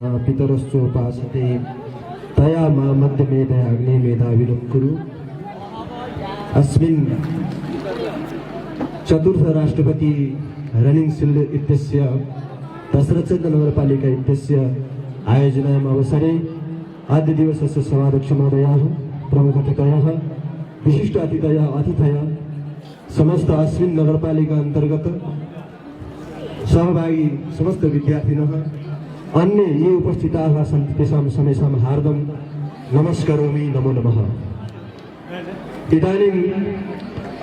पितरश्चोपासते तया मा मध्यमेधयाग्ने मेधाविनं कुरु। अस्मिन् चतुर्थ राष्ट्रपति रनिंग सिल्ड इत्यस्य दशरथचन्द्र नगरपालिका इत्यस्य आयोजनायाम् अवसरे आद्य दिवसस्य समारोक्षमहोदयाः प्रमुखतया विशिष्ट अतिथयः समस्त अस्मिन् नगरपालिका अन्तर्गत सहभागी समस्त विद्यार्थिनः अन्य ये उपस्थिताः सन्ति तेषां समेषां हार्दं नमस्करोमि, नमो नमः। इदानीम्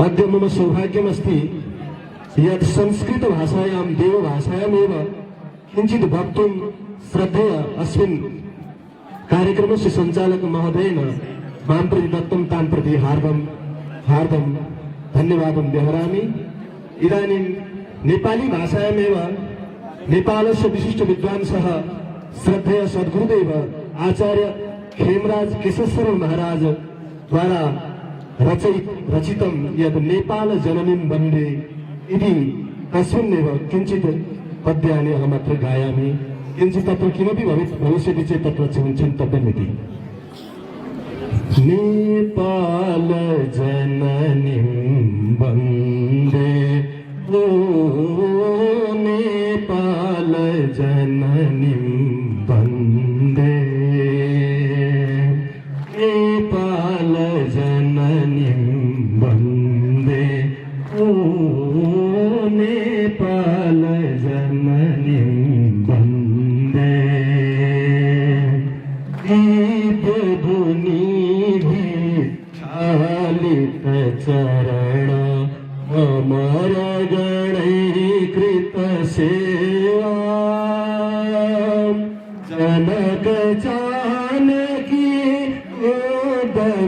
अद्य मम सौभाग्यमस्ति यत् संस्कृतभाषायां देवभाषायामेव किञ्चित् वक्तुं श्रद्धेय अस्मिन् कार्यक्रमस्य सञ्चालक महोदयेन मां प्रति दत्तं तान् प्रति हार्दं धन्यवादं व्यवहरामि। इदानीं नेपाली भाषायामेव नेपालस्य विशिष्ट विद्वांसः श्रद्धेय सद्गुरुदेव आचार्य खेमराज केशवशर्मा महाराज द्वारा रचितं यद् नेपाल जननीं वन्दे इति तस्मिन्नेव किञ्चित् पद्यानि अहमत्र गायामि। किञ्चित् तत्र किमपि भविष्यति चेत् तत्र चिन्तव्यमिति। नेपाल जननीं वन्दे नेपाल जननीं वन्दे नेपाल जननीं वन्दे नेपाल जननीं वन्दे दीपधुनिभिक्षालित चरण अमर गणैकृत सेवा जनक जानकी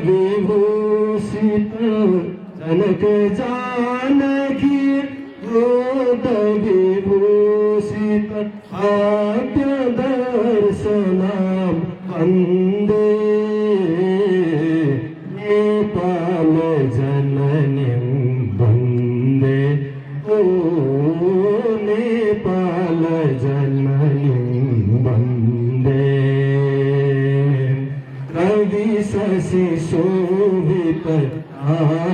विभूषित जनक जानकी विभूषित आद्य दर्शनां वन्दे नेपाल जननीं वन्दे नेपाल जननीं वन्दे कवि शशि शोभित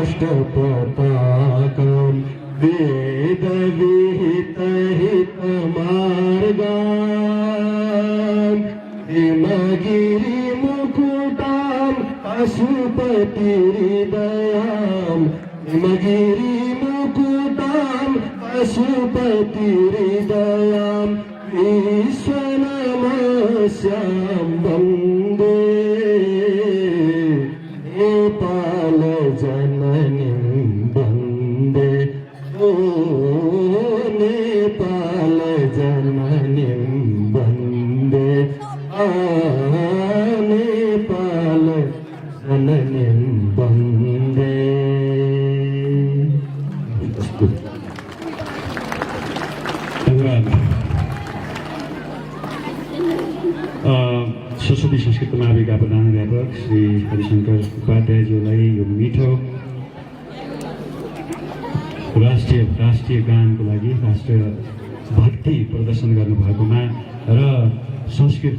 अष्टपताकं वेद विहित हित मार्गान् हिमगिरि मुकुटां पशुपति हृदयां हिमगिरि मुकुटां पशुपति हृदयां विश्वनमस्यां वन्दे नेपाल जननीं वन्दे नेपाल जननीं वन्दे नेपाल जननीं वन्दे। धन्यवाद। सरस्वती संस्कृत महाविद्यालयका प्रधानाध्यापक श्री हरिशंकर उपाध्यायज्यूलाई यो मिठो राष्ट्रिय गानको लागि राष्ट्रिय भक्ति प्रदर्शन गर्नुभएकोमा र संस्कृत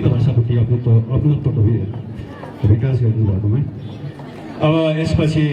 भाषाप्रति अपनत्वको विकास गर्नुभएकोमा अब यसपछि